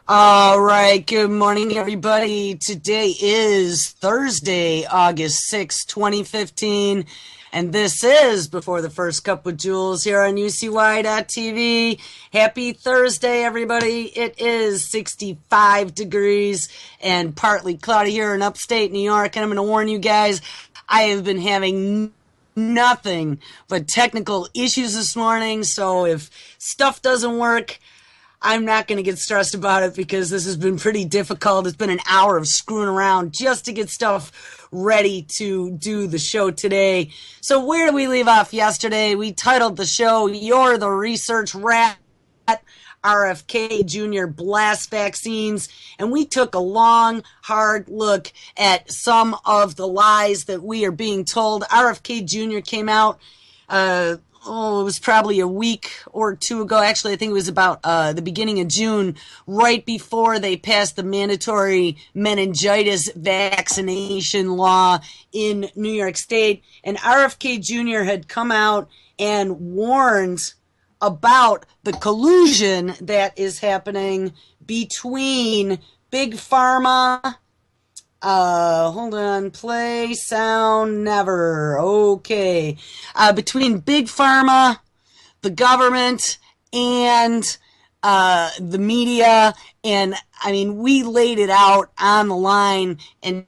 All right, good morning, everybody. Today is Thursday, August 6th, 2015, and this is Before the First Cup with Jules here on UCY.tv. Happy Thursday, everybody. It is 65 degrees and partly cloudy here in upstate New York, and I'm going to warn you guys, I have been having nothing but technical issues this morning, so if stuff doesn't work, I'm not going to get stressed about it because this has been pretty difficult. It's been an hour of screwing around just to get stuff ready to do the show today. So where did we leave off yesterday? We titled the show, You're the Research Rat, RFK Jr. Blast Vaccines, and we took a long, hard look at some of the lies that we are being told. RFK Jr. came out it was probably a week or two ago. Actually, I think it was about the beginning of June, right before they passed the mandatory meningitis vaccination law in New York State. And RFK Jr. had come out and warned about the collusion that is happening between Big Pharma. Hold on. Play sound never. Okay. Between Big Pharma, the government, and the media. And I mean, we laid it out on the line and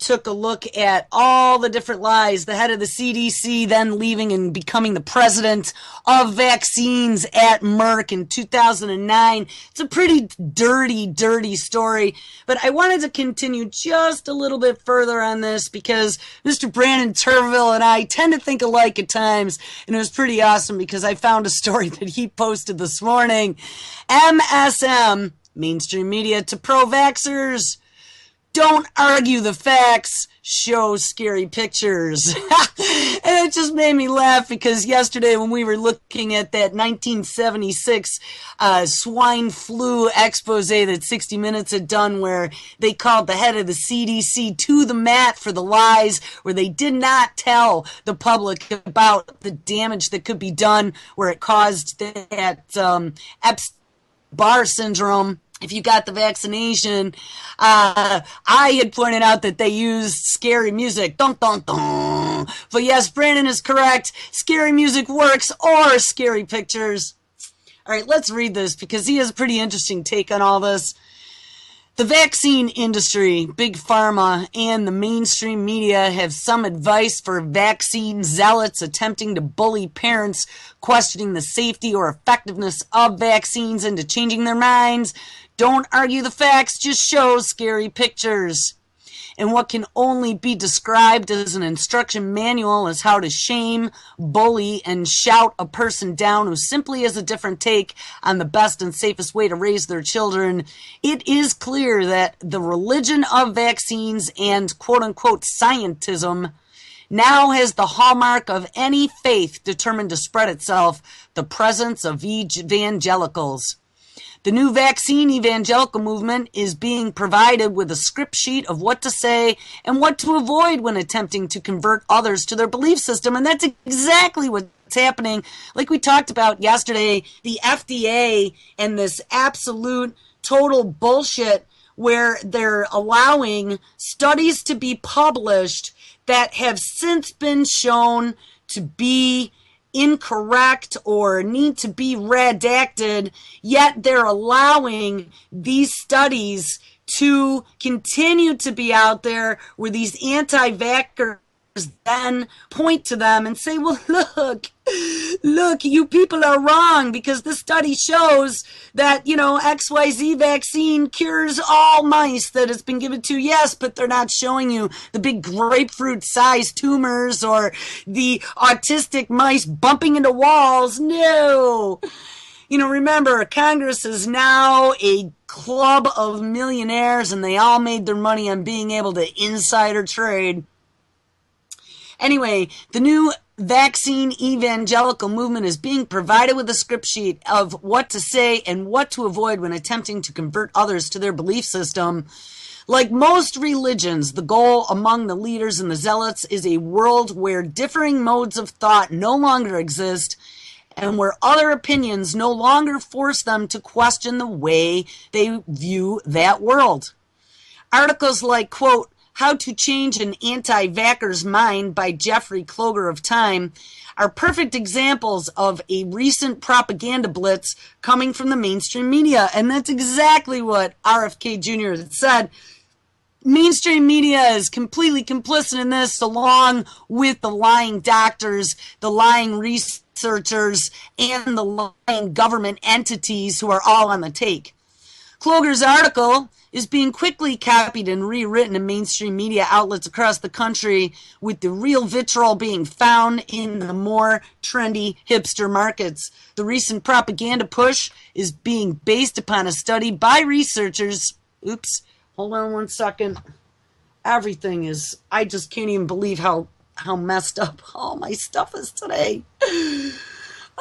took a look at all the different lies. The head of the CDC then leaving and becoming the president of vaccines at Merck in 2009. It's a pretty dirty story. But I wanted to continue just a little bit further on this because Mr. Brandon Turville and I tend to think alike at times. And it was pretty awesome because I found a story that he posted this morning. MSM, mainstream media, to pro-vaxxers. Don't argue the facts, show scary pictures. And it just made me laugh because yesterday when we were looking at that 1976 swine flu expose that 60 Minutes had done where they called the head of the CDC to the mat for the lies, where they did not tell the public about the damage that could be done, where it caused that Epstein-Barr syndrome if you got the vaccination. I had pointed out that they used scary music. Dun, dun, dun. But yes, Brandon is correct. Scary music works, or scary pictures. All right, let's read this because he has a pretty interesting take on all this. The vaccine industry, Big Pharma, and the mainstream media have some advice for vaccine zealots attempting to bully parents questioning the safety or effectiveness of vaccines into changing their minds. Don't argue the facts, just show scary pictures. And what can only be described as an instruction manual as how to shame, bully, and shout a person down who simply has a different take on the best and safest way to raise their children. It is clear that the religion of vaccines and quote-unquote scientism now has the hallmark of any faith determined to spread itself, the presence of evangelicals. The new vaccine evangelical movement is being provided with a script sheet of what to say and what to avoid when attempting to convert others to their belief system. And that's exactly what's happening. Like we talked about yesterday, the FDA and this absolute total bullshit where they're allowing studies to be published that have since been shown to be incorrect or need to be redacted, yet they're allowing these studies to continue to be out there where these anti-vaxxers then point to them and say, well, look, you people are wrong because this study shows that, XYZ vaccine cures all mice that it's been given to. Yes, but they're not showing you the big grapefruit-sized tumors or the autistic mice bumping into walls. No. Remember, Congress is now a club of millionaires and they all made their money on being able to insider trade. Anyway, the new vaccine evangelical movement is being provided with a script sheet of what to say and what to avoid when attempting to convert others to their belief system. Like most religions, the goal among the leaders and the zealots is a world where differing modes of thought no longer exist and where other opinions no longer force them to question the way they view that world. Articles like, quote, How to Change an Anti-Vaccer's Mind by Jeffrey Kloger of Time are perfect examples of a recent propaganda blitz coming from the mainstream media. And that's exactly what RFK Jr. had said. Mainstream media is completely complicit in this, along with the lying doctors, the lying researchers, and the lying government entities who are all on the take. Kloger's article is being quickly copied and rewritten in mainstream media outlets across the country, with the real vitriol being found in the more trendy hipster markets. The recent propaganda push is being based upon a study by researchers. Oops, hold on one second. Everything is, I just can't even believe how messed up all my stuff is today.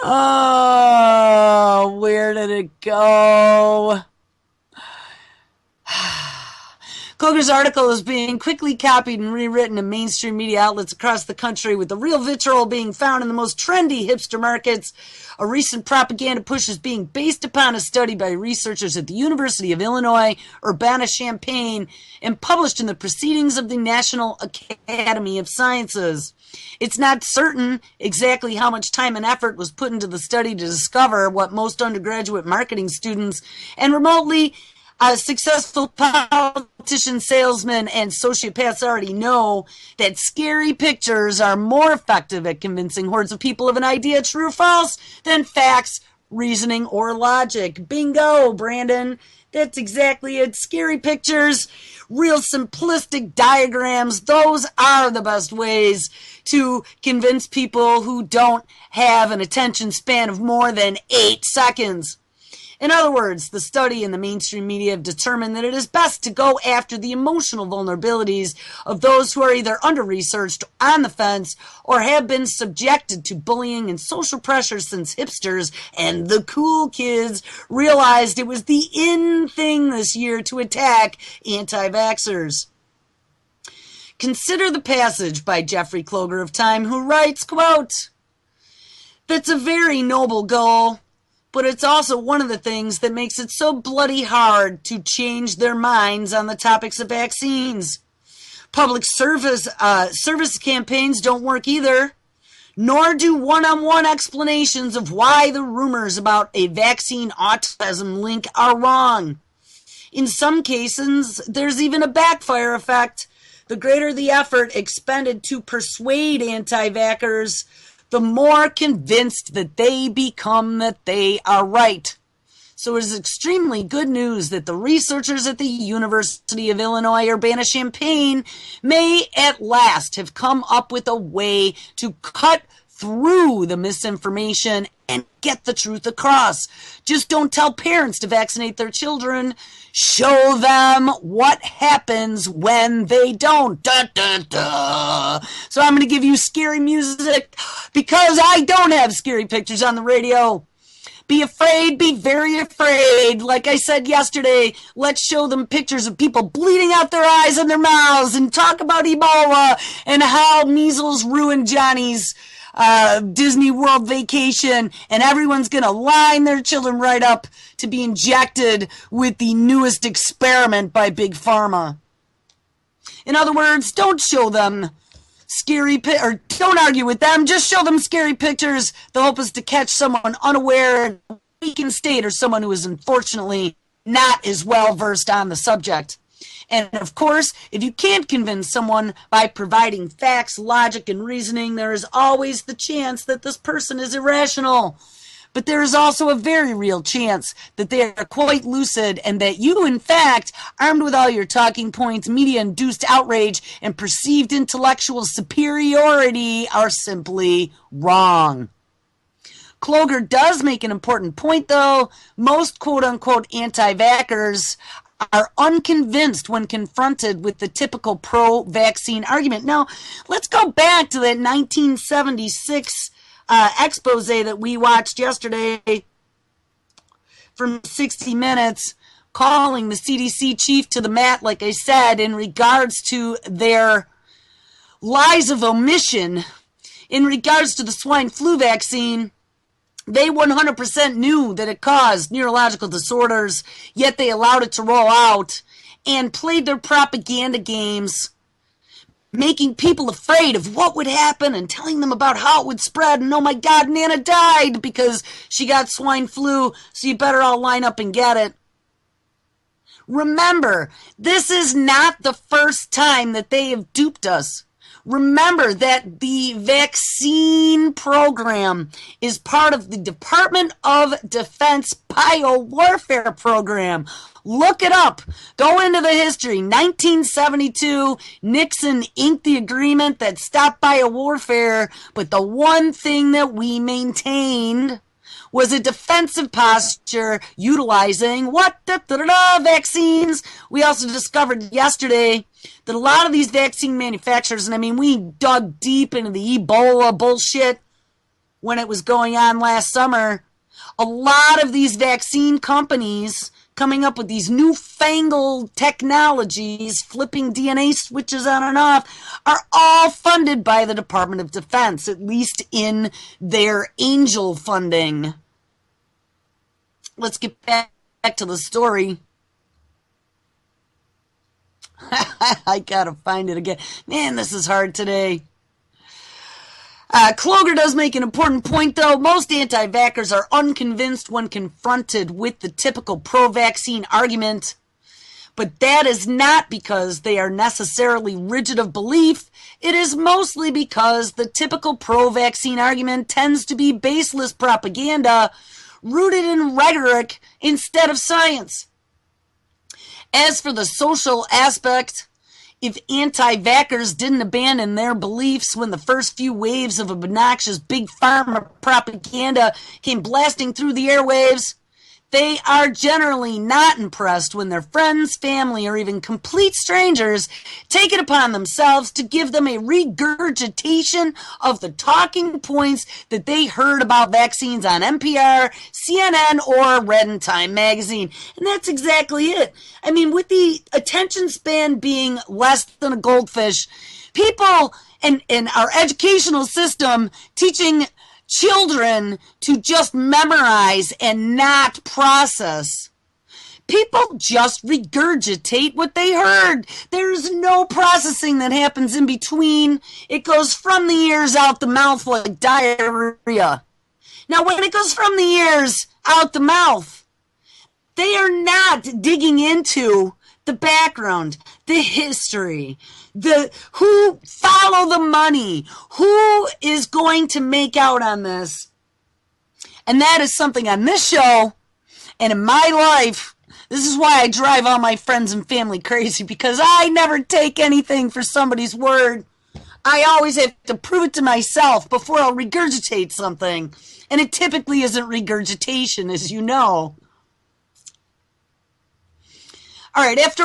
Oh, where did it go? Kloger's article is being quickly copied and rewritten in mainstream media outlets across the country, with the real vitriol being found in the most trendy hipster markets. A recent propaganda push is being based upon a study by researchers at the University of Illinois, Urbana-Champaign, and published in the Proceedings of the National Academy of Sciences. It's not certain exactly how much time and effort was put into the study to discover what most undergraduate marketing students and remotely successful politicians, salesmen, and sociopaths already know, that scary pictures are more effective at convincing hordes of people of an idea, true or false, than facts, reasoning, or logic. Bingo, Brandon. That's exactly it. Scary pictures, real simplistic diagrams, those are the best ways to convince people who don't have an attention span of more than 8 seconds. In other words, the study and the mainstream media have determined that it is best to go after the emotional vulnerabilities of those who are either under-researched, on the fence, or have been subjected to bullying and social pressure since hipsters and the cool kids realized it was the in thing this year to attack anti-vaxxers. Consider the passage by Jeffrey Kloger of Time, who writes, quote, That's a very noble goal, but it's also one of the things that makes it so bloody hard to change their minds on the topics of vaccines. Public service campaigns don't work either, nor do one-on-one explanations of why the rumors about a vaccine autism link are wrong. In some cases, there's even a backfire effect. The greater the effort expended to persuade anti-vaxxers, the more convinced that they become that they are right. So it is extremely good news that the researchers at the University of Illinois Urbana-Champaign may at last have come up with a way to cut through the misinformation and get the truth across. Just don't tell parents to vaccinate their children. Show them what happens when they don't. Da, da, da. So I'm going to give you scary music because I don't have scary pictures on the radio. Be afraid, be very afraid. Like I said yesterday, let's show them pictures of people bleeding out their eyes and their mouths and talk about Ebola and how measles ruined Johnny's Disney World vacation, and everyone's going to line their children right up to be injected with the newest experiment by Big Pharma. In other words, don't show them or don't argue with them, just show them scary pictures. The hope is to catch someone unaware in a weakened state or someone who is unfortunately not as well versed on the subject. And of course, if you can't convince someone by providing facts, logic, and reasoning, there is always the chance that this person is irrational. But there is also a very real chance that they are quite lucid and that you, in fact, armed with all your talking points, media-induced outrage, and perceived intellectual superiority, are simply wrong. Kloger does make an important point, though. Most quote-unquote anti-vaxxers are unconvinced when confronted with the typical pro-vaccine argument. Now, let's go back to that 1976 expose that we watched yesterday from 60 Minutes, calling the CDC chief to the mat, like I said, in regards to their lies of omission in regards to the swine flu vaccine. They 100% knew that it caused neurological disorders, yet they allowed it to roll out and played their propaganda games, making people afraid of what would happen and telling them about how it would spread. And oh my God, Nana died because she got swine flu, so you better all line up and get it. Remember, this is not the first time that they have duped us. Remember that the vaccine program is part of the Department of Defense biowarfare program. Look it up. Go into the history. 1972, Nixon inked the agreement that stopped biowarfare, but the one thing that we maintained was a defensive posture utilizing what? Vaccines. We also discovered yesterday that a lot of these vaccine manufacturers, and I mean, we dug deep into the Ebola bullshit when it was going on last summer. A lot of these vaccine companies coming up with these newfangled technologies, flipping DNA switches on and off, are all funded by the Department of Defense, at least in their angel funding. Let's get back to the story. I gotta find it again. Man, this is hard today. Kloger does make an important point, though. Most anti-vaxxers are unconvinced when confronted with the typical pro-vaccine argument. But that is not because they are necessarily rigid of belief. It is mostly because the typical pro-vaccine argument tends to be baseless propaganda rooted in rhetoric instead of science. As for the social aspect, if anti-vaxxers didn't abandon their beliefs when the first few waves of obnoxious big pharma propaganda came blasting through the airwaves, they are generally not impressed when their friends, family, or even complete strangers take it upon themselves to give them a regurgitation of the talking points that they heard about vaccines on NPR, CNN, or read in Time magazine. And that's exactly it. I mean, with the attention span being less than a goldfish, people and our educational system teaching children to just memorize and not process. People just regurgitate what they heard. There's no processing that happens in between. It goes from the ears out the mouth like diarrhea. Now, when it goes from the ears out the mouth, they are not digging into the background, the history, who follow the money, who is going to make out on this. And that is something on this show and in my life. This is why I drive all my friends and family crazy, because I never take anything for somebody's word. I always have to prove it to myself before I'll regurgitate something. And it typically isn't regurgitation, as you know. All right, after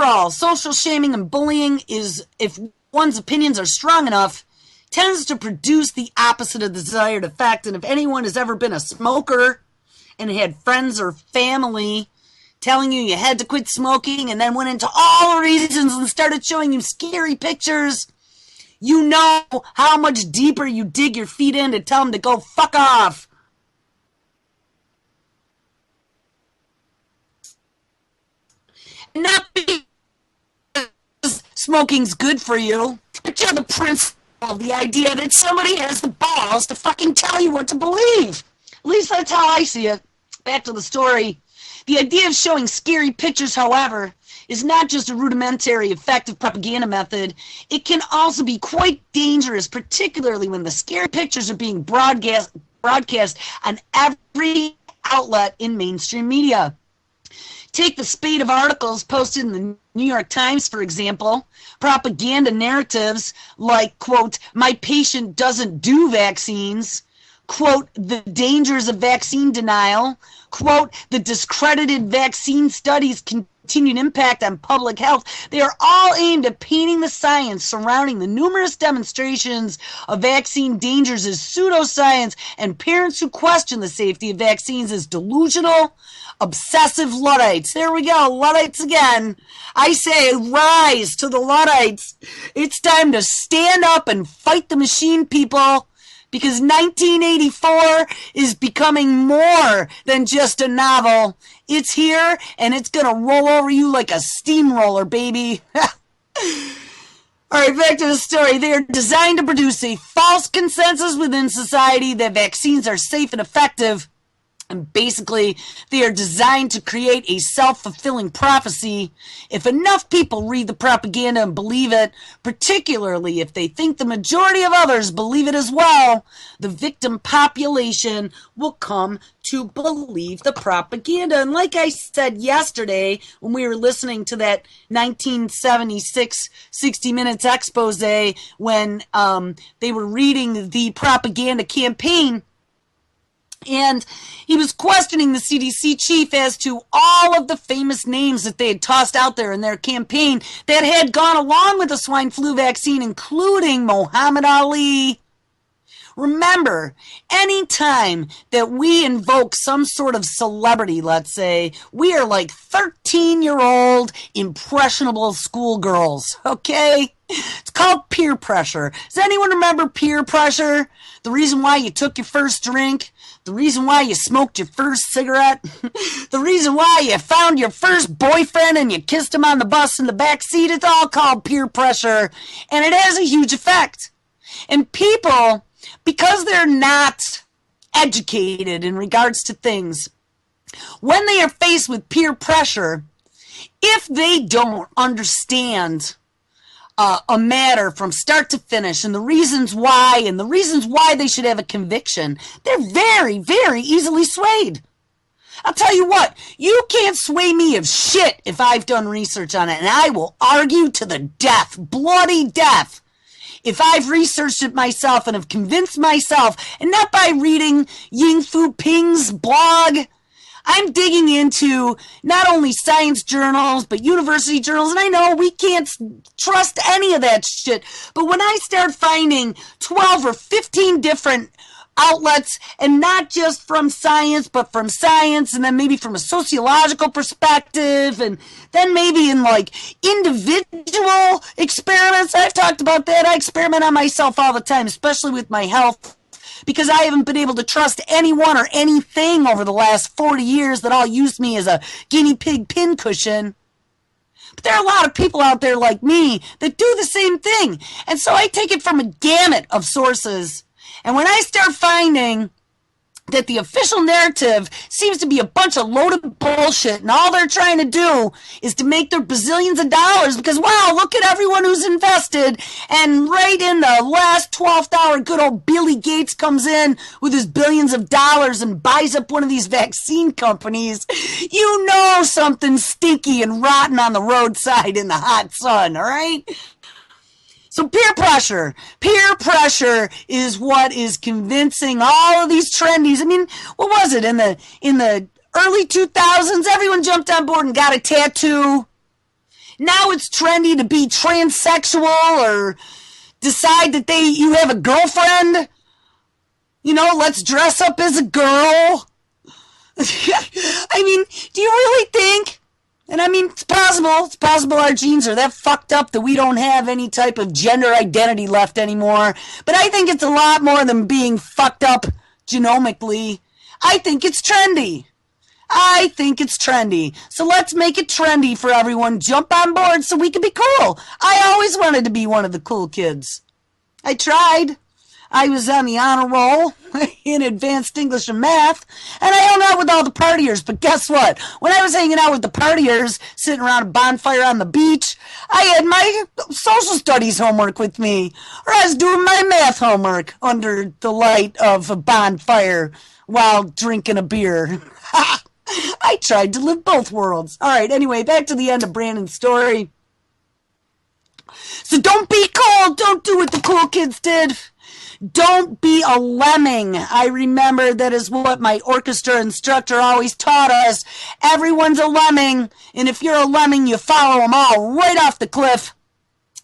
all, social shaming and bullying is, if one's opinions are strong enough, tends to produce the opposite of the desired effect. And if anyone has ever been a smoker and had friends or family telling you had to quit smoking and then went into all the reasons and started showing you scary pictures, you know how much deeper you dig your feet in to tell them to go fuck off. Not because smoking's good for you, but you're the principle of the idea that somebody has the balls to fucking tell you what to believe. At least that's how I see it. Back to the story. The idea of showing scary pictures, however, is not just a rudimentary, effective propaganda method. It can also be quite dangerous, particularly when the scary pictures are being broadcast on every outlet in mainstream media. Take the spate of articles posted in the New York Times, for example. Propaganda narratives like, quote, "My patient doesn't do vaccines," quote, "The dangers of vaccine denial," quote, "The discredited vaccine studies continued impact on public health." They are all aimed at painting the science surrounding the numerous demonstrations of vaccine dangers as pseudoscience, and parents who question the safety of vaccines as delusional, obsessive Luddites. There we go, Luddites again. I say rise to the Luddites. It's time to stand up and fight the machine, people. Because 1984 is becoming more than just a novel. It's here, and it's gonna roll over you like a steamroller, baby. All right, back to the story. They are designed to produce a false consensus within society that vaccines are safe and effective. And basically, they are designed to create a self-fulfilling prophecy. If enough people read the propaganda and believe it, particularly if they think the majority of others believe it as well, the victim population will come to believe the propaganda. And like I said yesterday, when we were listening to that 1976 60 Minutes expose, when they were reading the propaganda campaign, and he was questioning the CDC chief as to all of the famous names that they had tossed out there in their campaign that had gone along with the swine flu vaccine, including Muhammad Ali. Remember, anytime that we invoke some sort of celebrity, let's say, we are like 13-year-old impressionable schoolgirls, okay? It's called peer pressure. Does anyone remember peer pressure? The reason why you took your first drink? The reason why you smoked your first cigarette? The reason why you found your first boyfriend and you kissed him on the bus in the back seat? It's all called peer pressure, and it has a huge effect. And people, because they're not educated in regards to things, when they are faced with peer pressure, if they don't understand a matter from start to finish and the reasons why they should have a conviction, they're very, very easily swayed. I'll tell you what, you can't sway me of shit if I've done research on it, and I will argue to the death, bloody death, if I've researched it myself and have convinced myself, and not by reading Ying Fu Ping's blog. I'm digging into not only science journals, but university journals, and I know we can't trust any of that shit, but when I start finding 12 or 15 different outlets, and not just from science, but from science, and then maybe from a sociological perspective, and then maybe in like individual experiments, I've talked about that. I experiment on myself all the time, especially with my health, because I haven't been able to trust anyone or anything over the last 40 years that all used me as a guinea pig pincushion. But there are a lot of people out there like me that do the same thing. And so I take it from a gamut of sources. And when I start finding that the official narrative seems to be a bunch of loaded bullshit, and all they're trying to do is to make their bazillions of dollars because, wow, look at everyone who's invested. And right in the last 12th hour, good old Billy Gates comes in with his billions of dollars and buys up one of these vaccine companies. You know something stinky and rotten on the roadside in the hot sun, all right? So peer pressure is what is convincing all of these trendies. I mean, what was it in the early 2000s? Everyone jumped on board and got a tattoo. Now it's trendy to be transsexual or decide that you have a girlfriend. You know, let's dress up as a girl. I mean, do you really think? And I mean, it's possible our genes are that fucked up that we don't have any type of gender identity left anymore. But I think it's a lot more than being fucked up genomically. I think it's trendy. So let's make it trendy for everyone. Jump on board so we can be cool. I always wanted to be one of the cool kids. I tried. I was on the honor roll in advanced English and math, and I hung out with all the partiers. But guess what? When I was hanging out with the partiers, sitting around a bonfire on the beach, I had my social studies homework with me, or I was doing my math homework under the light of a bonfire while drinking a beer. I tried to live both worlds. All right, anyway, back to the end of Brandon's story. So don't be cool. Don't do what the cool kids did. Don't be a lemming. I remember that is what my orchestra instructor always taught us. Everyone's a lemming, and if you're a lemming, you follow them all right off the cliff.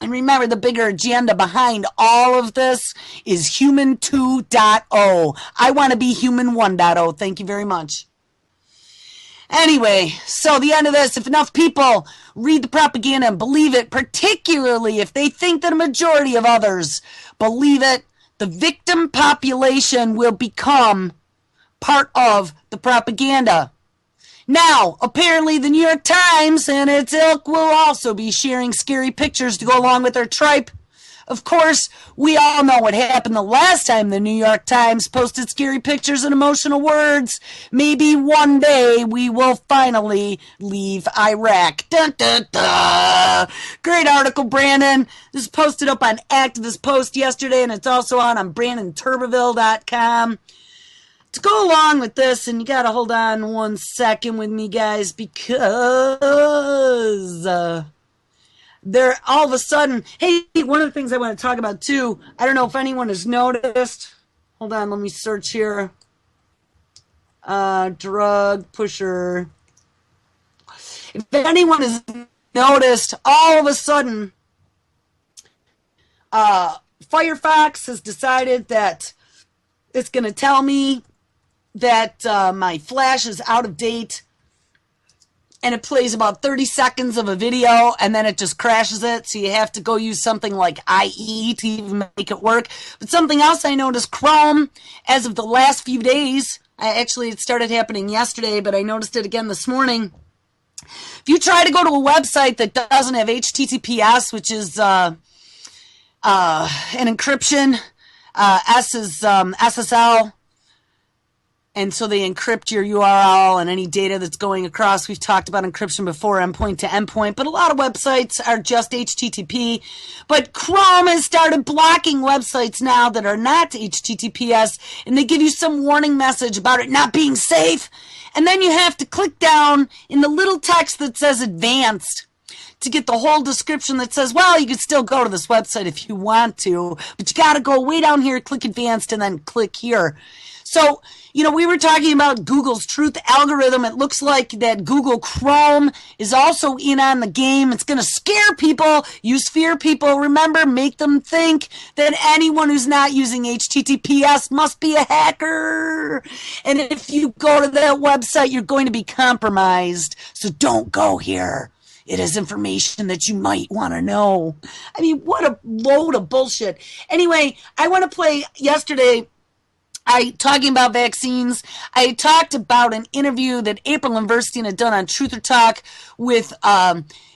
And remember, the bigger agenda behind all of this is Human 2.0. I want to be Human 1.0. Thank you very much. Anyway, so the end of this, if enough people read the propaganda and believe it, particularly if they think that a majority of others believe it, the victim population will become part of the propaganda. Now, apparently the New York Times and its ilk will also be sharing scary pictures to go along with their tripe. Of course, we all know what happened the last time the New York Times posted scary pictures and emotional words. Maybe one day we will finally leave Iraq. Dun, dun, dun. Great article, Brandon. This is posted up on Activist Post yesterday, and it's also on BrandonTurbeville.com. To go along with this, and you got to hold on 1 second with me, guys, because there all of a sudden, hey, one of the things I want to talk about too, I don't know if anyone has noticed. Hold on, let me search here. Drug pusher. If anyone has noticed, all of a sudden, Firefox has decided that it's going to tell me that my flash is out of date, and it plays about 30 seconds of a video, and then it just crashes it, so you have to go use something like IE to even make it work. But something else I noticed, Chrome, as of the last few days, it started happening yesterday, but I noticed it again this morning. If you try to go to a website that doesn't have HTTPS, which is an encryption, S is SSL, and so they encrypt your URL and any data that's going across. We've talked about encryption before, endpoint to endpoint, but a lot of websites are just HTTP. But Chrome has started blocking websites now that are not HTTPS, and they give you some warning message about it not being safe. And then you have to click down in the little text that says advanced to get the whole description that says, well, you can still go to this website if you want to, but you got to go way down here, click advanced, and then click here. So, we were talking about Google's truth algorithm. It looks like that Google Chrome is also in on the game. It's going to scare people, fear people. Remember, make them think that anyone who's not using HTTPS must be a hacker. And if you go to that website, you're going to be compromised. So don't go here. It has information that you might want to know. I mean, what a load of bullshit. Anyway, I want to play yesterday. Talking about vaccines, I talked about an interview that April and Verstein had done on Truth or Talk with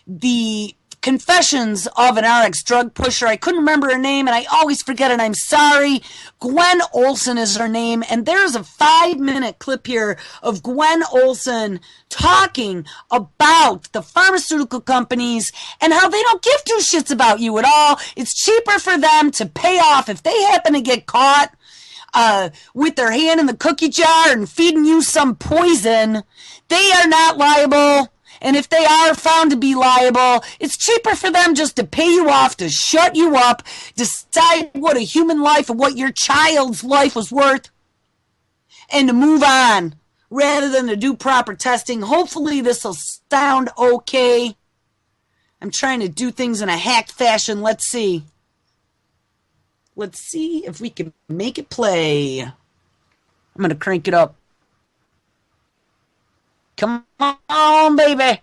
the confessions of an RX drug pusher. I couldn't remember her name, and I always forget it. I'm sorry. Gwen Olson is her name, and there's a 5-minute clip here of Gwen Olson talking about the pharmaceutical companies and how they don't give two shits about you at all. It's cheaper for them to pay off if they happen to get caught with their hand in the cookie jar and feeding you some poison. They are not liable. And if they are found to be liable, it's cheaper for them just to pay you off, to shut you up, decide what a human life and what your child's life was worth, and to move on rather than to do proper testing. Hopefully this will sound okay. I'm trying to do things in a hacked fashion. Let's see. Let's see if we can make it play. I'm going to crank it up. Come on, baby.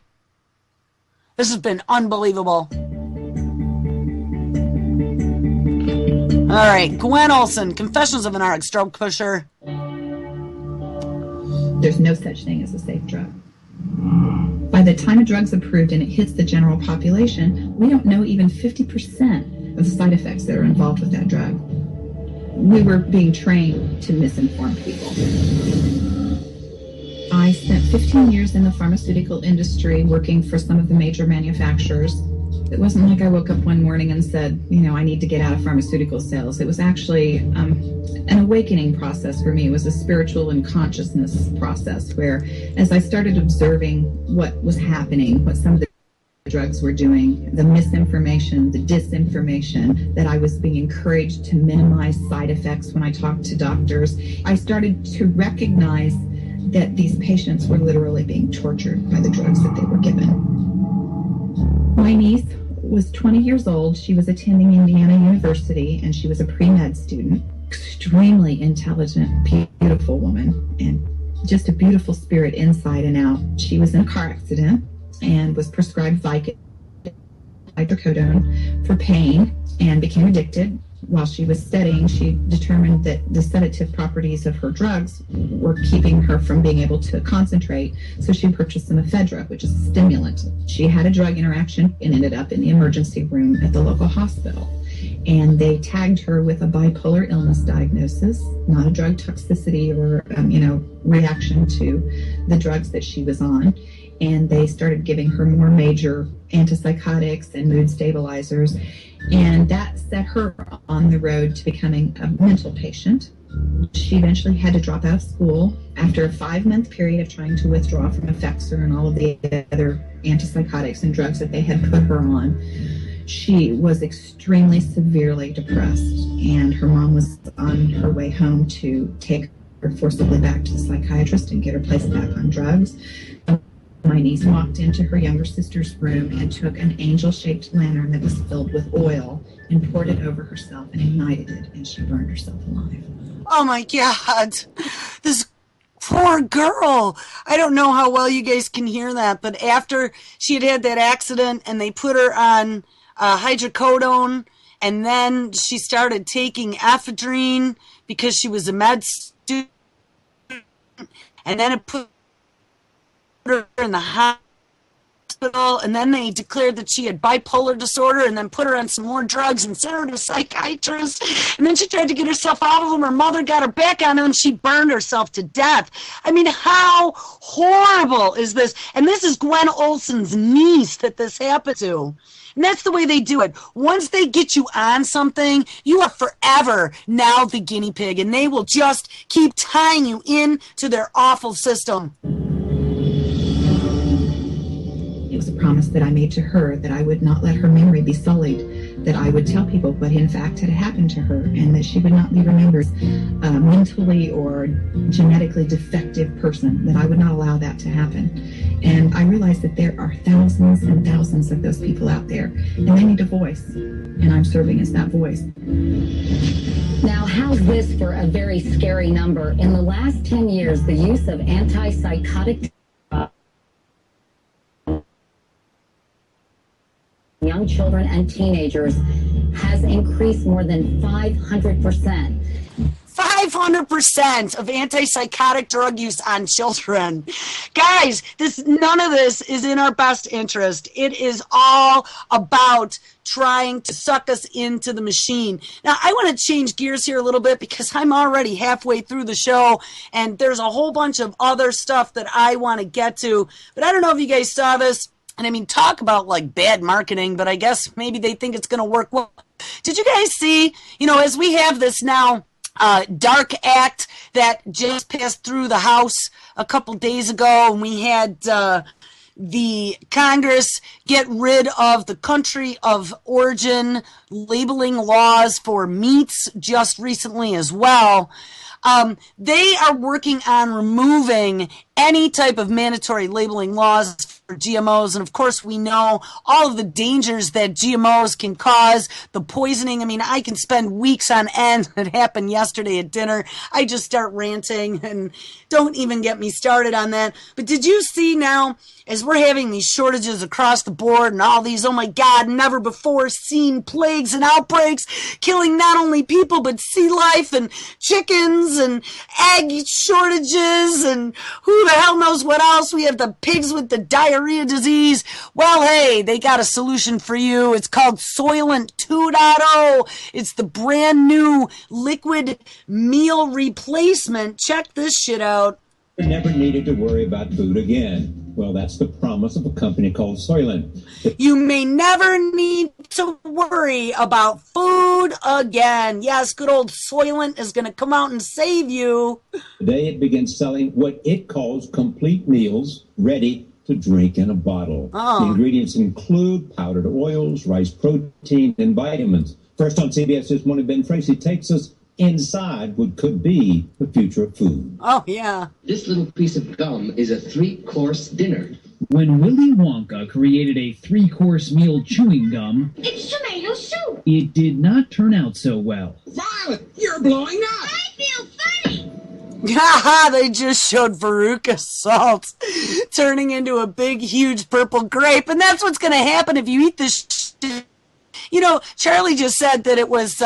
This has been unbelievable. All right, Gwen Olson, Confessions of an RX Drug Pusher. There's no such thing as a safe drug. By the time a drug's approved and it hits the general population, we don't know even 50% of the side effects that are involved with that drug. We were being trained to misinform people. I spent 15 years in the pharmaceutical industry working for some of the major manufacturers. It wasn't like I woke up one morning and said, I need to get out of pharmaceutical sales. It was actually an awakening process for me. It was a spiritual and consciousness process where, as I started observing what was happening, what some of the drugs were doing, the misinformation, the disinformation, that I was being encouraged to minimize side effects when I talked to doctors, I started to recognize that these patients were literally being tortured by the drugs that they were given. My niece was 20 years old. She was attending Indiana University, and she was a pre-med student. Extremely intelligent, beautiful woman, and just a beautiful spirit inside and out. She was in a car accident and was prescribed Vicodin, hydrocodone, for pain, and became addicted. while she was studying, she determined that the sedative properties of her drugs were keeping her from being able to concentrate. So she purchased some ephedra, which is a stimulant. She had a drug interaction and ended up in the emergency room at the local hospital. And they tagged her with a bipolar illness diagnosis, not a drug toxicity or, reaction to the drugs that she was on. And they started giving her more major antipsychotics and mood stabilizers. And that set her on the road to becoming a mental patient. She eventually had to drop out of school after a 5-month period of trying to withdraw from Effexor and all of the other antipsychotics and drugs that they had put her on. She was extremely severely depressed, and her mom was on her way home to take her forcibly back to the psychiatrist and get her placed back on drugs. My niece walked into her younger sister's room and took an angel-shaped lantern that was filled with oil and poured it over herself and ignited it, and she burned herself alive. Oh my God, this poor girl. I don't know how well you guys can hear that, but after she had that accident and they put her on hydrocodone, and then she started taking ephedrine because she was a med student, and then it put her in the hospital, and then they declared that she had bipolar disorder, and then put her on some more drugs and sent her to a psychiatrist, and then she tried to get herself out of them. Her mother got her back on them, and she burned herself to death. I mean, how horrible is this? And this is Gwen Olson's niece that this happened to. And that's the way they do it. Once they get you on something, you are forever now the guinea pig, and they will just keep tying you into their awful system. It was a promise that I made to her that I would not let her memory be sullied, that I would tell people what in fact had happened to her, and that she would not be remembered a mentally or genetically defective person, that I would not allow that to happen. And I realized that there are thousands and thousands of those people out there, and they need a voice, and I'm serving as that voice. Now, how's this for a very scary number? In the last 10 years, the use of antipsychotic young children and teenagers has increased more than 500%. 500% of antipsychotic drug use on children. Guys, none of this is in our best interest. It is all about trying to suck us into the machine. Now, I want to change gears here a little bit because I'm already halfway through the show, and there's a whole bunch of other stuff that I want to get to. But I don't know if you guys saw this. And I mean, talk about like bad marketing, but I guess maybe they think it's going to work well. Did you guys see, as we have this now DARK Act that just passed through the House a couple days ago, and we had the Congress get rid of the country of origin labeling laws for meats just recently as well. They are working on removing any type of mandatory labeling laws for GMOs. And of course, we know all of the dangers that GMOs can cause, the poisoning. I mean, I can spend weeks on end. It happened yesterday at dinner. I just start ranting, and don't even get me started on that. But did you see now, as we're having these shortages across the board and all these, oh my God, never before seen plagues and outbreaks killing not only people, but sea life and chickens and egg shortages and who the hell knows what else. We have the pigs with the diarrhea disease. Well, hey, they got a solution for you. It's called Soylent 2.0. It's the brand new liquid meal replacement. Check this shit out. We never needed to worry about food again. Well, that's the promise of a company called Soylent. You may never need to worry about food again. Yes, good old Soylent is going to come out and save you. Today it begins selling what it calls complete meals, ready to drink in a bottle. Oh. The ingredients include powdered oils, rice protein, and vitamins. First on CBS This Morning, Ben Tracy takes us inside what could be the future of food. Oh, yeah. This little piece of gum is a 3-course dinner. When Willy Wonka created a 3-course meal chewing gum, It's tomato soup. it did not turn out so well. Violet, you're blowing up. I feel funny. Haha, they just showed Veruca Salt turning into a big, huge purple grape. And that's what's going to happen if you eat this shit. Charlie just said that it was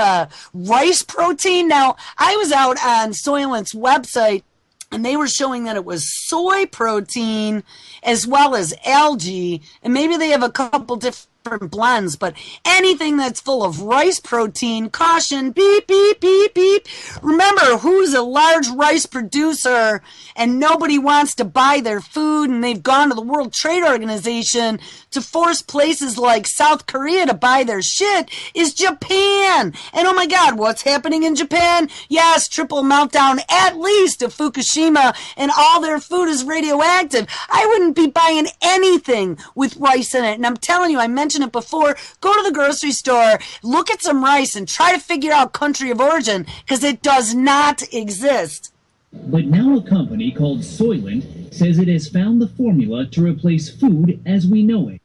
rice protein. Now, I was out on Soylent's website, and they were showing that it was soy protein as well as algae, and maybe they have a couple different blends, but anything that's full of rice protein, caution, beep, beep, beep, beep. Remember, who's a large rice producer and nobody wants to buy their food, and they've gone to the World Trade Organization to force places like South Korea to buy their shit, is Japan. And oh my God, what's happening in Japan? Yes, triple meltdown at least of Fukushima, and all their food is radioactive. I wouldn't be buying anything with rice in it. And I'm telling you, I mentioned it before, go to the grocery store, look at some rice, and try to figure out country of origin, because it does not exist. But now a company called Soylent says it has found the formula to replace food as we know it.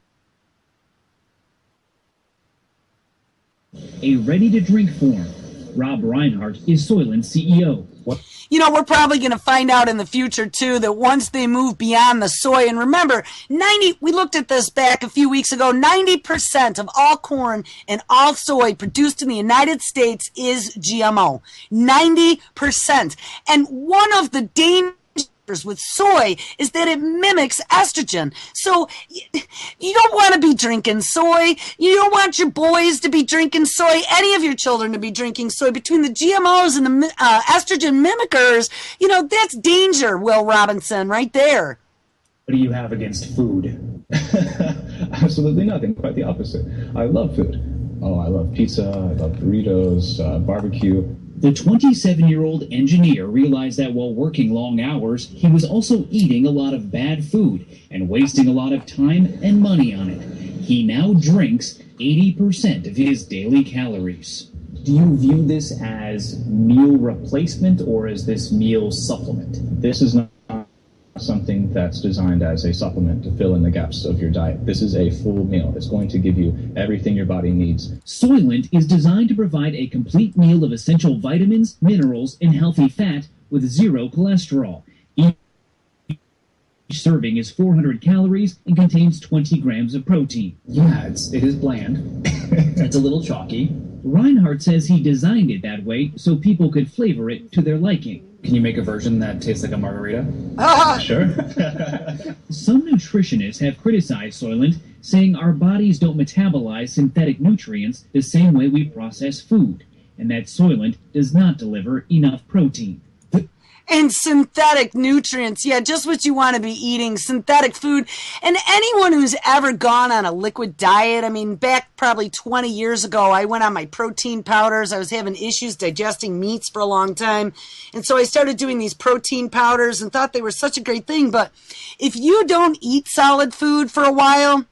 A ready-to-drink form. Rob Reinhart is Soylent's CEO. We're probably going to find out in the future, too, that once they move beyond the soy, and remember, we looked at this back a few weeks ago, 90% of all corn and all soy produced in the United States is GMO. 90%. And one of the dangers with soy is that it mimics estrogen. So you don't want to be drinking soy. You don't want your boys to be drinking soy, any of your children to be drinking soy. Between the GMOs and the estrogen mimickers, that's danger, Will Robinson, right there. What do you have against food? Absolutely nothing. Quite the opposite. I love food. Oh, I love pizza. I love burritos, barbecue. The 27-year-old engineer realized that while working long hours, he was also eating a lot of bad food and wasting a lot of time and money on it. He now drinks 80% of his daily calories. Do you view this as meal replacement, or is this meal supplement? This is not something that's designed as a supplement to fill in the gaps of your diet. This is a full meal. It's going to give you everything your body needs. Soylent is designed to provide a complete meal of essential vitamins, minerals, and healthy fat with zero cholesterol. Each serving is 400 calories and contains 20 grams of protein. Yeah, it is bland. It's a little chalky. Reinhardt says he designed it that way so people could flavor it to their liking. Can you make a version that tastes like a margarita? Sure. Some nutritionists have criticized Soylent, saying our bodies don't metabolize synthetic nutrients the same way we process food, and that Soylent does not deliver enough protein. And synthetic nutrients, yeah, just what you want to be eating, synthetic food. And anyone who's ever gone on a liquid diet, back probably 20 years ago, I went on my protein powders. I was having issues digesting meats for a long time. And so I started doing these protein powders and thought they were such a great thing. But if you don't eat solid food for a while,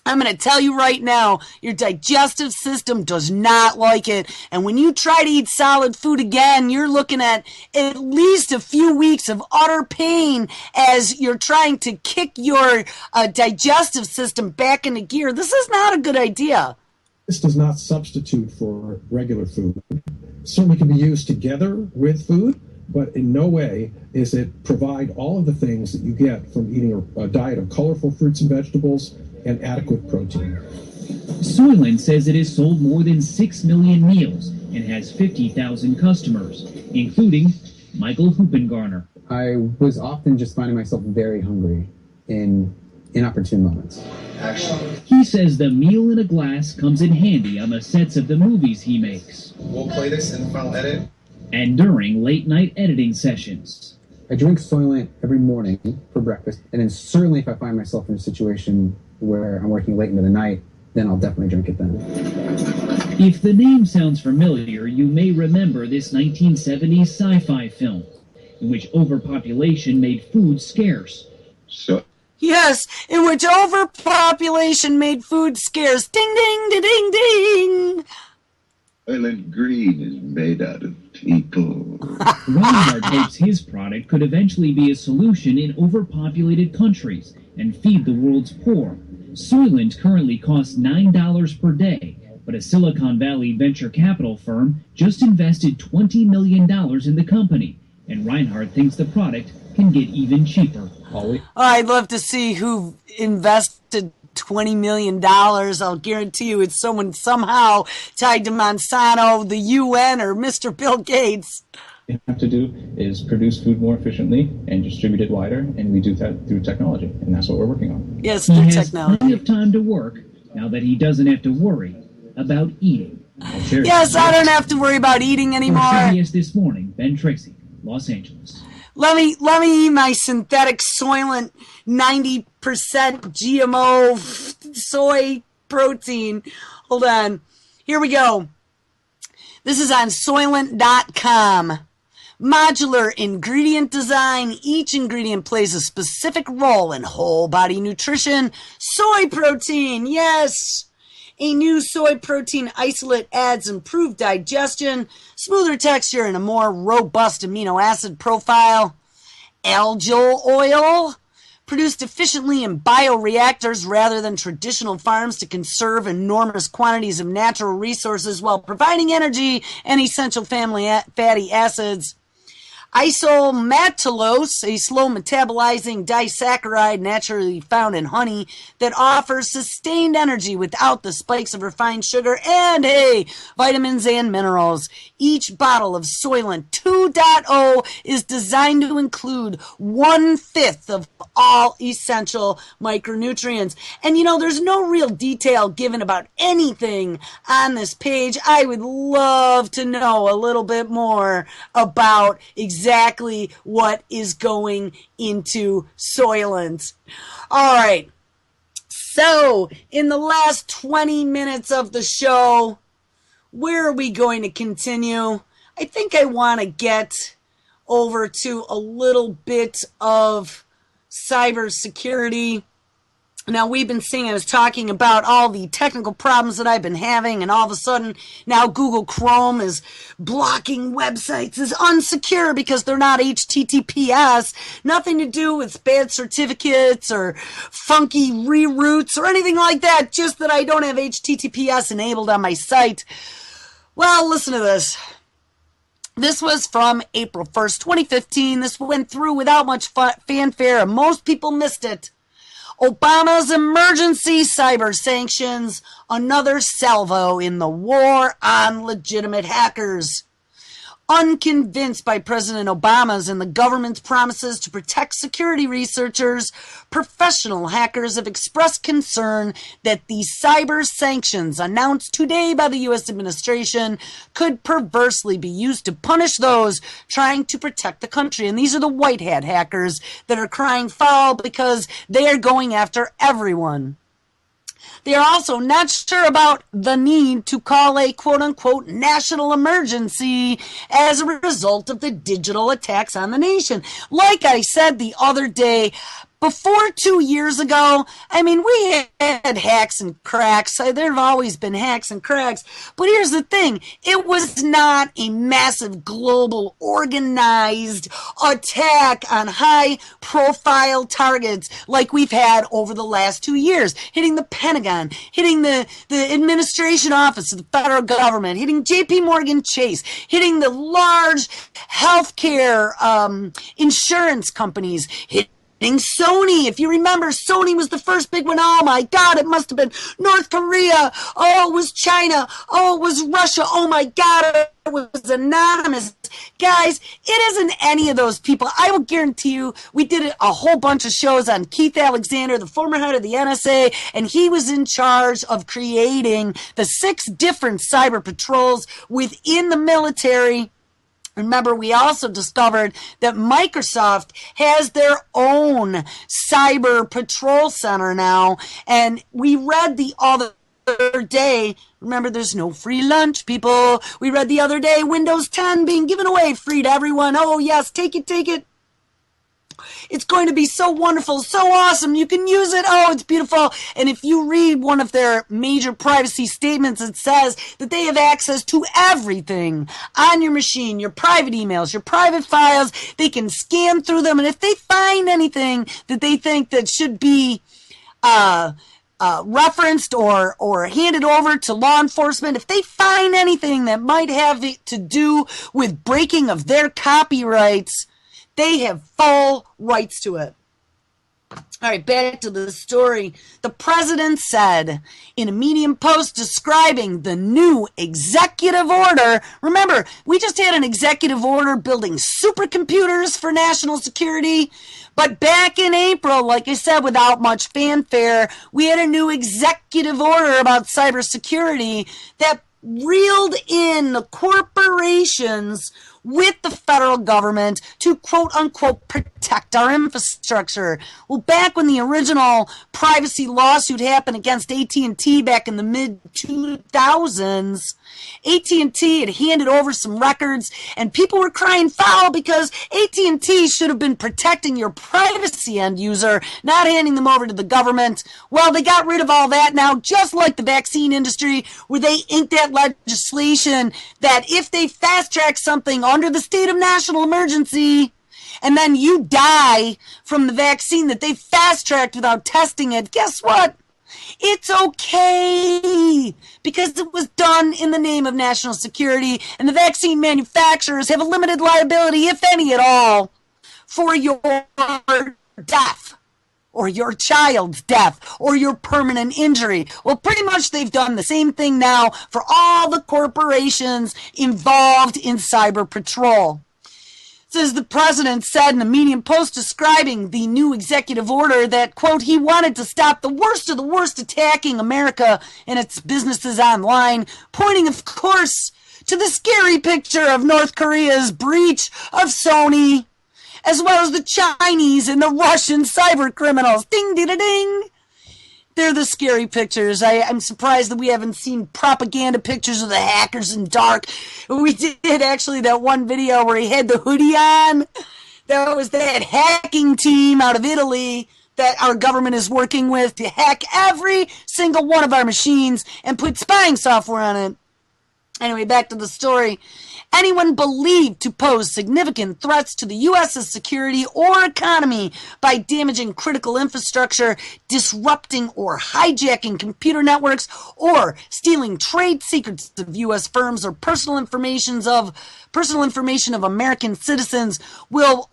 I'm going to tell you right now, your digestive system does not like it. And when you try to eat solid food again, you're looking at least a few weeks of utter pain as you're trying to kick your digestive system back into gear. This is not a good idea. This does not substitute for regular food. It certainly can be used together with food, but in no way is it provide all of the things that you get from eating a diet of colorful fruits and vegetables and adequate protein. Soylent says it has sold more than 6 million meals and has 50,000 customers, including Michael Hoopengarner. I was often just finding myself very hungry in inopportune moments. He says the meal in a glass comes in handy on the sets of the movies he makes. We'll play this in the final edit. And during late-night editing sessions. I drink Soylent every morning for breakfast, and then certainly if I find myself in a situation where I'm working late into the night, then I'll definitely drink it then. If the name sounds familiar, you may remember this 1970s sci-fi film in which overpopulation made food scarce. Yes, in which overpopulation made food scarce. Ding, ding, ding, ding, ding. Soylent Green is made out of people. Reinhardt hopes his product could eventually be a solution in overpopulated countries and feed the world's poor. Soylent currently costs $9 per day, but a Silicon Valley venture capital firm just invested $20 million in the company, and Reinhardt thinks the product can get even cheaper. I'd love to see who invested $20 million. I'll guarantee you it's someone somehow tied to Monsanto, the UN, or Mr. Bill Gates. What we have to do is produce food more efficiently and distribute it wider, and we do that through technology, and that's what we're working on. Yes, He through has technology. plenty of time to work now that he doesn't have to worry about eating. Yes, I don't have to worry about eating For anymore. CBS This Morning, Ben Tracy, Los Angeles. Let me eat my synthetic Soylent 90% GMO soy protein. Hold on. Here we go. This is on Soylent.com. Modular ingredient design. Each ingredient plays a specific role in whole body nutrition. Soy protein, yes. A new soy protein isolate adds improved digestion, smoother texture, and a more robust amino acid profile. Algal oil, produced efficiently in bioreactors rather than traditional farms to conserve enormous quantities of natural resources while providing energy and essential fatty acids. Isomaltulose, a slow metabolizing disaccharide naturally found in honey that offers sustained energy without the spikes of refined sugar and, vitamins and minerals. Each bottle of Soylent 2.0 is designed to include 1/5 of all essential micronutrients. And there's no real detail given about anything on this page. I would love to know a little bit more about exactly what is going into Soylent. All right. So, in the last 20 minutes of the show, where are we going to continue? I think I want to get over to a little bit of cybersecurity. Now, we've been seeing, I was talking about all the technical problems that I've been having, and all of a sudden, now Google Chrome is blocking websites as unsecure because they're not HTTPS. Nothing to do with bad certificates or funky reroutes or anything like that, just that I don't have HTTPS enabled on my site. Well, listen to this. This was from April 1st, 2015. This went through without much fanfare, and most people missed it. Obama's emergency cyber sanctions, another salvo in the war on legitimate hackers. Unconvinced by President Obama's and the government's promises to protect security researchers, professional hackers have expressed concern that the cyber sanctions announced today by the U.S. administration could perversely be used to punish those trying to protect the country. And these are the white hat hackers that are crying foul because they are going after everyone. They are also not sure about the need to call a quote-unquote national emergency as a result of the digital attacks on the nation. Like I said the other day, before 2 years ago, we had hacks and cracks. There have always been hacks and cracks. But here's the thing. It was not a massive global organized attack on high-profile targets like we've had over the last 2 years. Hitting the Pentagon, hitting the administration office of the federal government, hitting J.P. Morgan Chase, hitting the large healthcare insurance companies, hitting Sony. If you remember, Sony was the first big one. Oh my God, it must have been North Korea. Oh, it was China. Oh, it was Russia. Oh my God, it was anonymous. Guys, it isn't any of those people. I will guarantee you, we did a whole bunch of shows on Keith Alexander, the former head of the NSA, and he was in charge of creating the 6 different cyber patrols within the military. Remember, we also discovered that Microsoft has their own cyber patrol center now. And we read the other day, remember, there's no free lunch, people. We read the other day, Windows 10 being given away free to everyone. Oh, yes, take it, take it. It's going to be so wonderful, so awesome. You can use it. Oh, it's beautiful. And if you read one of their major privacy statements, it says that they have access to everything on your machine, your private emails, your private files. They can scan through them. And if they find anything that they think that should be referenced or handed over to law enforcement, if they find anything that might have to do with breaking of their copyrights, they have full rights to it. All right, back to the story. The president said in a Medium post describing the new executive order. Remember, we just had an executive order building supercomputers for national security. But back in April, like I said, without much fanfare, we had a new executive order about cybersecurity that reeled in the corporations with the federal government to quote unquote protect our infrastructure. Well, back when the original privacy lawsuit happened against AT&T back in the mid 2000s, AT&T had handed over some records and people were crying foul because AT&T should have been protecting your privacy, end user, not handing them over to the government. Well, they got rid of all that now, just like the vaccine industry, where they inked that legislation that if they fast track something under the state of national emergency and then you die from the vaccine that they fast tracked without testing it, guess what? It's okay because it was done in the name of national security, and the vaccine manufacturers have a limited liability, if any at all, for your death or your child's death or your permanent injury. Well, pretty much they've done the same thing now for all the corporations involved in cyber patrol. Says the president said in a Medium post describing the new executive order that, quote, he wanted to stop the worst of the worst attacking America and its businesses online, pointing, of course, to the scary picture of North Korea's breach of Sony, as well as the Chinese and the Russian cyber criminals. Ding, ding, ding, ding. They're the scary pictures. I'm surprised that we haven't seen propaganda pictures of the hackers in dark. We did actually that one video where he had the hoodie on. That was that hacking team out of Italy that our government is working with to hack every single one of our machines and put spying software on it. Anyway, back to the story. Anyone believed to pose significant threats to the U.S.'s security or economy by damaging critical infrastructure, disrupting or hijacking computer networks, or stealing trade secrets of U.S. firms or personal information of American citizens will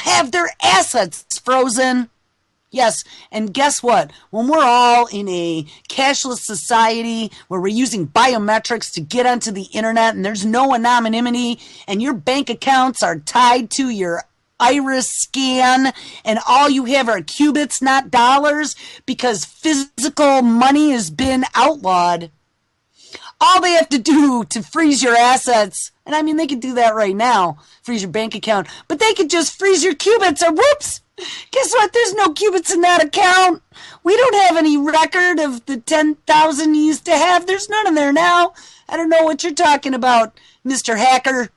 have their assets frozen. Yes, and guess what? When we're all in a cashless society where we're using biometrics to get onto the internet and there's no anonymity and your bank accounts are tied to your iris scan and all you have are qubits, not dollars, because physical money has been outlawed, all they have to do to freeze your assets, and I mean they could do that right now, freeze your bank account, but they could just freeze your qubits or whoops! Guess what? There's no qubits in that account. We don't have any record of the 10,000 you used to have. There's none in there now. I don't know what you're talking about, Mr. Hacker.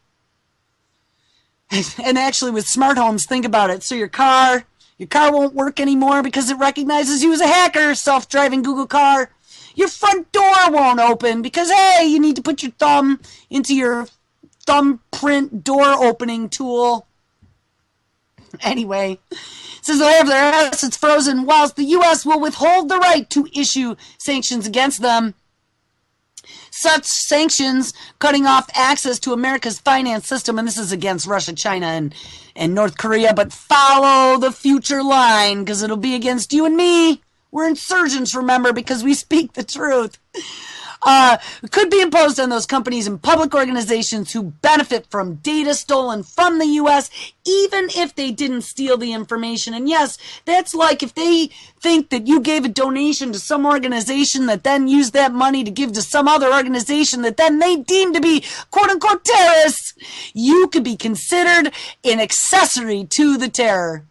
And actually with smart homes, think about it. So your car won't work anymore because it recognizes you as a hacker, self-driving Google car. Your front door won't open because, hey, you need to put your thumb into your thumbprint door opening tool. Anyway, it says they'll have their assets frozen whilst the U.S. will withhold the right to issue sanctions against them. Such sanctions cutting off access to America's finance system, and this is against Russia, China, and North Korea, but follow the future line because it'll be against you and me. We're insurgents, remember, because we speak the truth. Could be imposed on those companies and public organizations who benefit from data stolen from the U.S., even if they didn't steal the information. And yes, that's like if they think that you gave a donation to some organization that then used that money to give to some other organization that then they deem to be quote-unquote terrorists, you could be considered an accessory to the terror.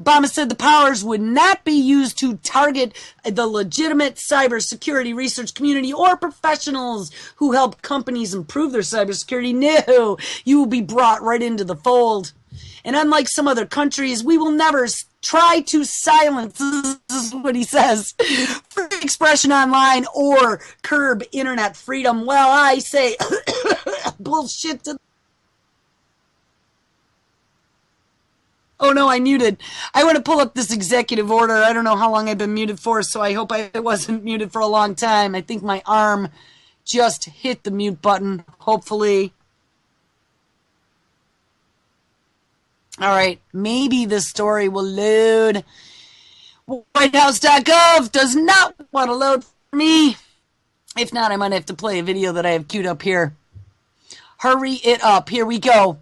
Obama said the powers would not be used to target the legitimate cybersecurity research community or professionals who help companies improve their cybersecurity. No, you will be brought right into the fold. And unlike some other countries, we will never try to silence, this is what he says, free expression online or curb internet freedom. Well, I say bullshit to Oh no, I muted. I want to pull up this executive order. I don't know how long I've been muted for, so I hope I wasn't muted for a long time. I think my arm just hit the mute button, hopefully. All right, maybe this story will load. WhiteHouse.gov does not want to load for me. If not, I might have to play a video that I have queued up here. Hurry it up. Here we go.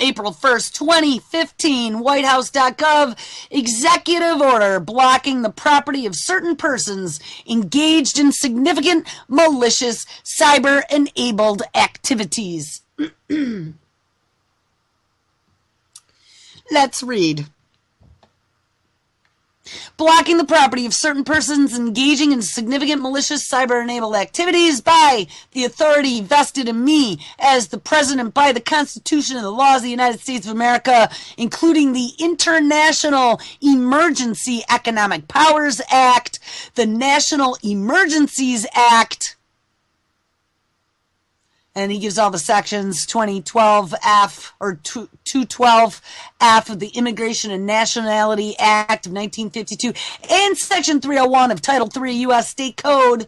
April 1st, 2015, WhiteHouse.gov, executive order blocking the property of certain persons engaged in significant malicious cyber-enabled activities. Let's read. Blocking the property of certain persons engaging in significant malicious cyber-enabled activities by the authority vested in me as the President by the Constitution and the laws of the United States of America, including the International Emergency Economic Powers Act, the National Emergencies Act, and he gives all the sections, 2012F or 212F of the Immigration and Nationality Act of 1952 and Section 301 of Title III U.S. State Code.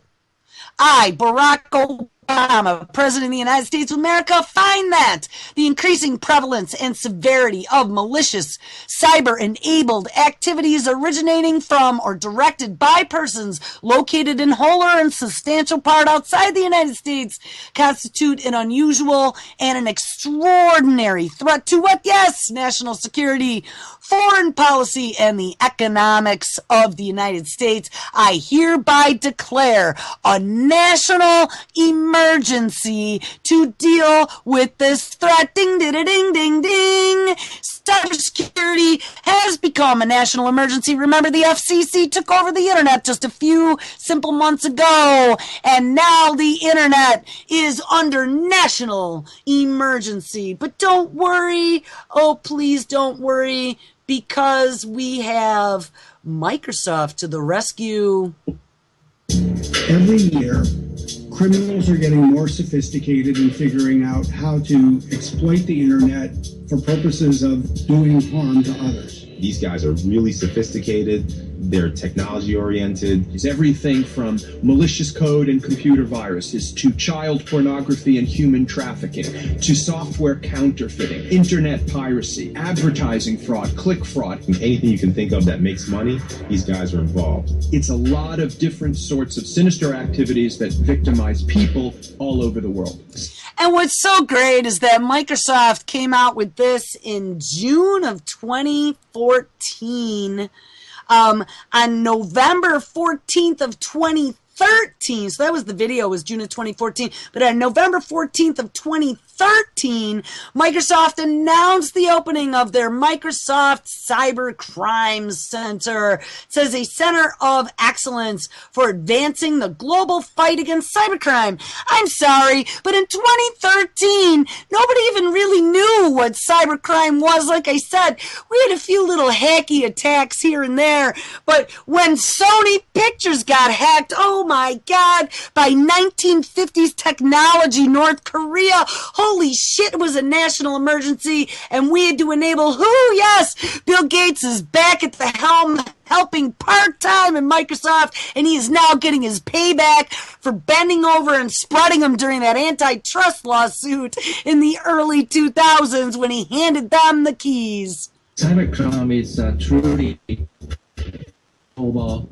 I, Barack Obama, President of the United States of America, find that the increasing prevalence and severity of malicious cyber-enabled activities originating from or directed by persons located in whole or in substantial part outside the United States constitute an unusual and an extraordinary threat to what? Yes, national security, foreign policy, and the economics of the United States. I hereby declare a national emergency to deal with this threat. Ding, ding, ding, ding, ding. Cybersecurity has become a national emergency. Remember, the FCC took over the internet just a few simple months ago, and now the internet is under national emergency. But don't worry. Oh, please don't worry, because we have Microsoft to the rescue. Every year, criminals are getting more sophisticated in figuring out how to exploit the internet for purposes of doing harm to others. These guys are really sophisticated. They're technology oriented. It's everything from malicious code and computer viruses to child pornography and human trafficking to software counterfeiting, internet piracy, advertising fraud, click fraud. Anything you can think of that makes money, these guys are involved. It's a lot of different sorts of sinister activities that victimize people all over the world. And what's so great is that Microsoft came out with this in June of 2014. On November 14th of 2013, so that was the video, was June of 2014, but on November 14th of 2013, Microsoft announced the opening of their Microsoft Cyber Crime Center. It says a center of excellence for advancing the global fight against cybercrime. I'm sorry, but in 2013, nobody even really knew what cybercrime was. Like I said, we had a few little hacky attacks here and there, but when Sony Pictures got hacked, oh my God, by 1950s technology, North Korea, holy shit, it was a national emergency, and we had to enable who? Yes, Bill Gates is back at the helm, helping part-time in Microsoft, and he is now getting his payback for bending over and spreading them during that antitrust lawsuit in the early 2000s when he handed them the keys. Cybercrime is truly global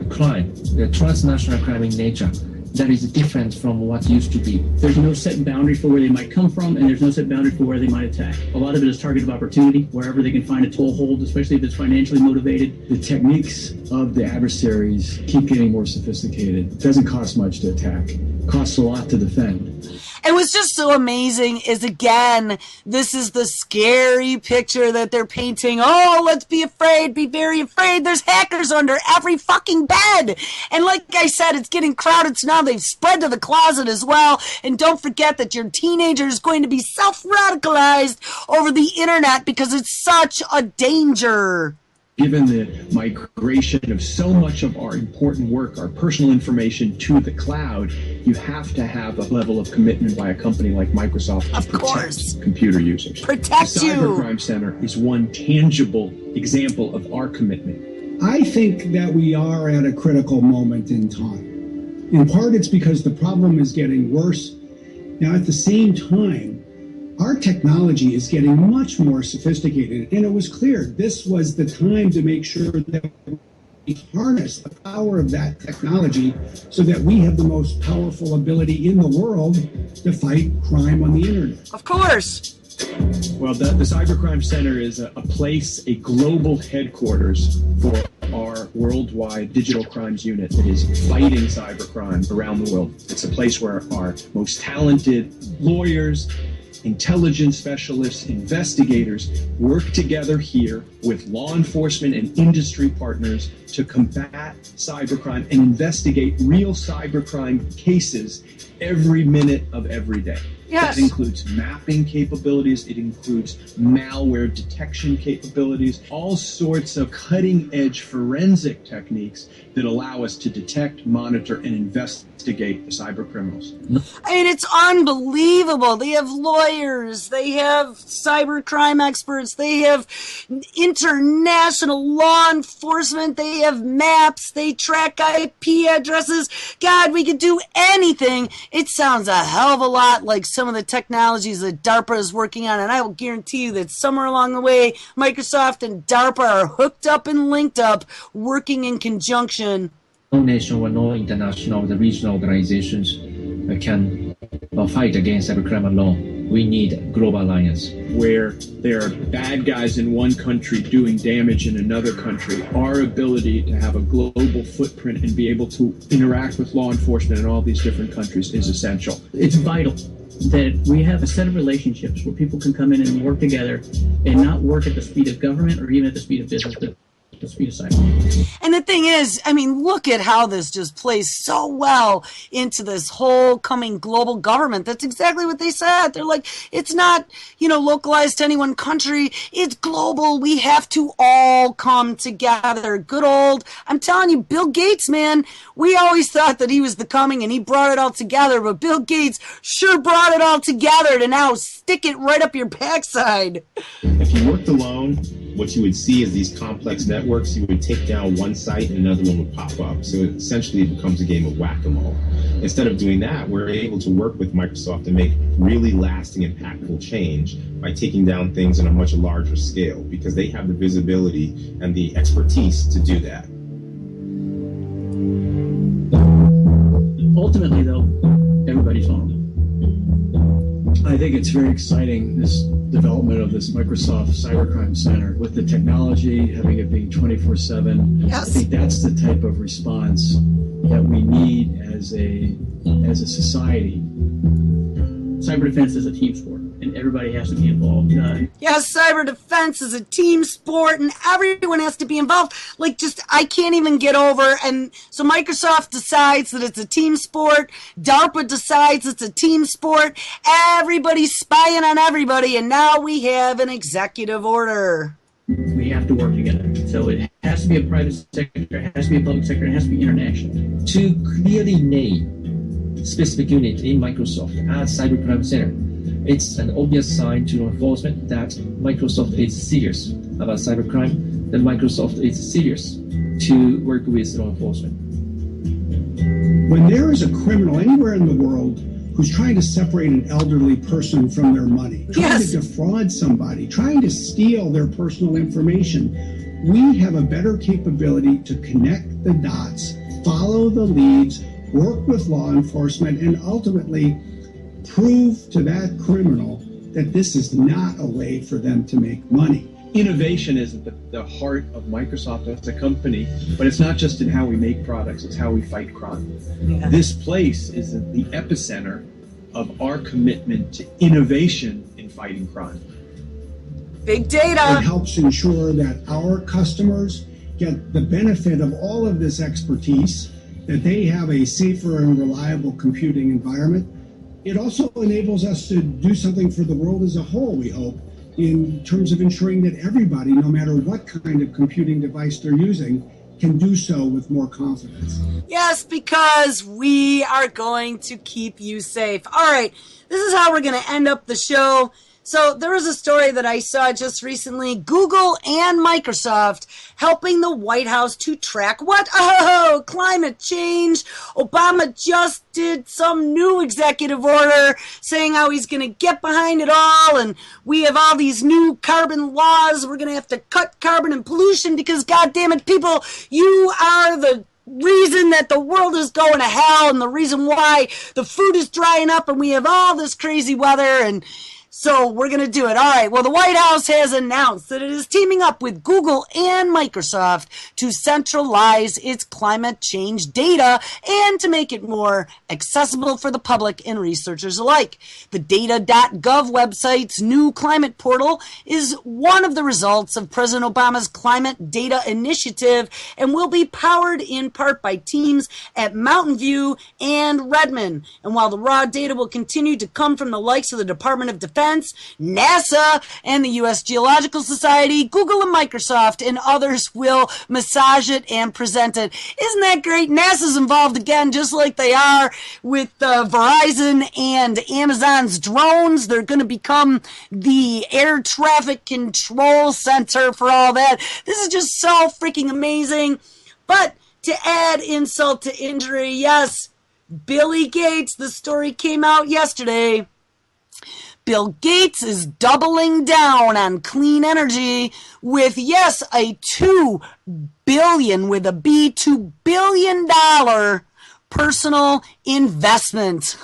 crime, the transnational crime in nature. That is different from what used to be. There's no set boundary for where they might come from, and there's no set boundary for where they might attack. A lot of it is targeted opportunity, wherever they can find a toehold, especially if it's financially motivated. The techniques of the adversaries keep getting more sophisticated. It doesn't cost much to attack. It costs a lot to defend. And what's just so amazing is, again, this is the scary picture that they're painting. Oh, let's be afraid, be very afraid. There's hackers under every fucking bed. And like I said, it's getting crowded, so now they've spread to the closet as well. And don't forget that your teenager is going to be self-radicalized over the internet because it's such a danger. Given the migration of so much of our important work, our personal information, to the cloud, you have to have a level of commitment by a company like Microsoft to protect computer users. Protect the Cybercrime Center is one tangible example of our commitment. I think that we are at a critical moment in time. In part, it's because the problem is getting worse. Now, at the same time, Our technology is getting much more sophisticated, and it was clear this was the time to make sure that we harness the power of that technology so that we have the most powerful ability in the world to fight crime on the internet. Of course. Well, the Cybercrime Center is a place, a global headquarters for our worldwide digital crimes unit that is fighting cybercrime around the world. It's a place where our most talented lawyers, intelligence specialists, investigators work together here with law enforcement and industry partners to combat cybercrime and investigate real cybercrime cases every minute of every day. Yes. That includes mapping capabilities, it includes malware detection capabilities, all sorts of cutting-edge forensic techniques that allow us to detect, monitor, and investigate the cyber criminals. I mean, it's unbelievable. They have lawyers, they have cybercrime experts, they have international law enforcement, they have maps, they track IP addresses. God, we could do anything. It sounds a hell of a lot like some of the technologies that DARPA is working on, and I will guarantee you that somewhere along the way, Microsoft and DARPA are hooked up and linked up, working in conjunction. No nation or no international or regional organizations can fight against cybercrime alone. We need a global alliance. Where there are bad guys in one country doing damage in another country, our ability to have a global footprint and be able to interact with law enforcement in all these different countries is essential. It's vital that we have a set of relationships where people can come in and work together and not work at the speed of government or even at the speed of business, but the speed of cyber. And the thing is, I mean, look at how this just plays so well into this whole coming global government. That's exactly what they said. They're like, it's not, localized to any one country. It's global. We have to all come together. Good old, I'm telling you, Bill Gates, man, we always thought that he was the coming and he brought it all together, but Bill Gates sure brought it all together to now stick it right up your backside. If you worked alone, what you would see is these complex networks. You would take down one site and another one would pop up. So essentially it becomes a game of whack-a-mole. Instead of doing that, we're able to work with Microsoft to make really lasting, impactful change by taking down things on a much larger scale because they have the visibility and the expertise to do that. Ultimately, though, everybody's vulnerable. I think it's very exciting, this development of this Microsoft Cybercrime Center with the technology, having it being 24/7. Yes. I think that's the type of response that we need as a society. Cyber defense is a team sport, and everybody has to be involved. Yes, cyber defense is a team sport, and everyone has to be involved. I can't even get over. And so Microsoft decides that it's a team sport. DARPA decides it's a team sport. Everybody's spying on everybody, and now we have an executive order. We have to work together. So it has to be a private sector, it has to be a public sector, it has to be international. To clearly name specific unit in Microsoft as Cybercrime Center, it's an obvious sign to law enforcement that Microsoft is serious about cybercrime, that Microsoft is serious to work with law enforcement. When there is a criminal anywhere in the world who's trying to separate an elderly person from their money, trying to defraud somebody, trying to steal their personal information, we have a better capability to connect the dots, follow the leads, work with law enforcement, and ultimately prove to that criminal that this is not a way for them to make money. Innovation is at the heart of Microsoft as a company, but it's not just in how we make products, it's how we fight crime. Yeah. This place is at the epicenter of our commitment to innovation in fighting crime. Big data. It helps ensure that our customers get the benefit of all of this expertise, that they have a safer and reliable computing environment. It also enables us to do something for the world as a whole, we hope, in terms of ensuring that everybody, no matter what kind of computing device they're using, can do so with more confidence. Yes, because we are going to keep you safe. All right, this is how we're going to end up the show. So there was a story that I saw just recently. Google and Microsoft helping the White House to track what? Oh, climate change. Obama just did some new executive order saying how he's going to get behind it all, and we have all these new carbon laws. We're going to have to cut carbon and pollution because, God damn it, people, you are the reason that the world is going to hell and the reason why the food is drying up and we have all this crazy weather, and so we're going to do it. All right. Well, the White House has announced that it is teaming up with Google and Microsoft to centralize its climate change data and to make it more accessible for the public and researchers alike. The data.gov website's new climate portal is one of the results of President Obama's climate data initiative and will be powered in part by teams at Mountain View and Redmond. And while the raw data will continue to come from the likes of the Department of Defense, NASA, and the U.S. Geological Society, Google and Microsoft and others will massage it and present it. Isn't that great? NASA's involved again, just like they are with Verizon and Amazon's drones. They're going to become the air traffic control center for all that. This is just so freaking amazing. But to add insult to injury, yes, Billy Gates, the story came out yesterday. Bill Gates is doubling down on clean energy with, yes, a $2 billion with a B, $2 billion personal investment.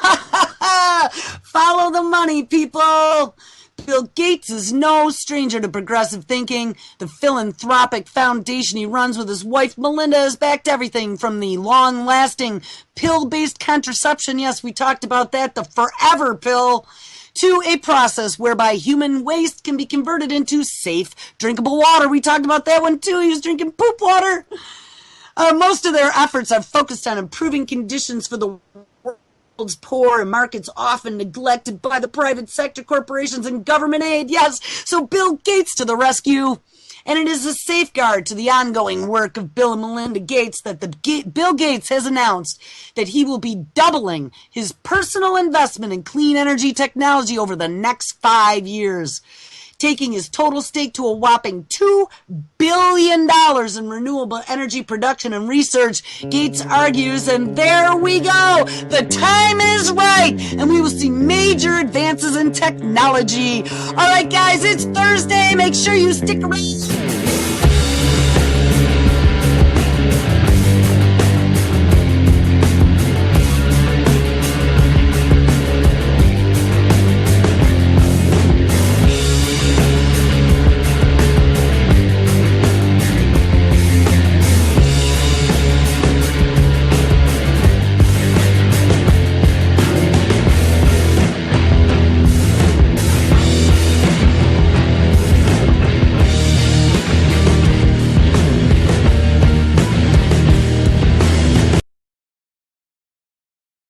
Follow the money, people. Bill Gates is no stranger to progressive thinking. The philanthropic foundation he runs with his wife Melinda has backed everything from the long-lasting pill-based contraception, yes, we talked about that, the forever pill, to a process whereby human waste can be converted into safe, drinkable water. We talked about that one too. He was drinking poop water. Most of their efforts are focused on improving conditions for the world's poor and markets often neglected by the private sector, corporations, and government aid. Yes, so Bill Gates to the rescue. And it is a safeguard to the ongoing work of Bill and Melinda Gates that Bill Gates has announced that he will be doubling his personal investment in clean energy technology over the next 5 years, taking his total stake to a whopping $2 billion in renewable energy production and research. Gates argues, and there we go, the time is right, and we will see major advances in technology. All right, guys, it's Thursday. Make sure you stick around.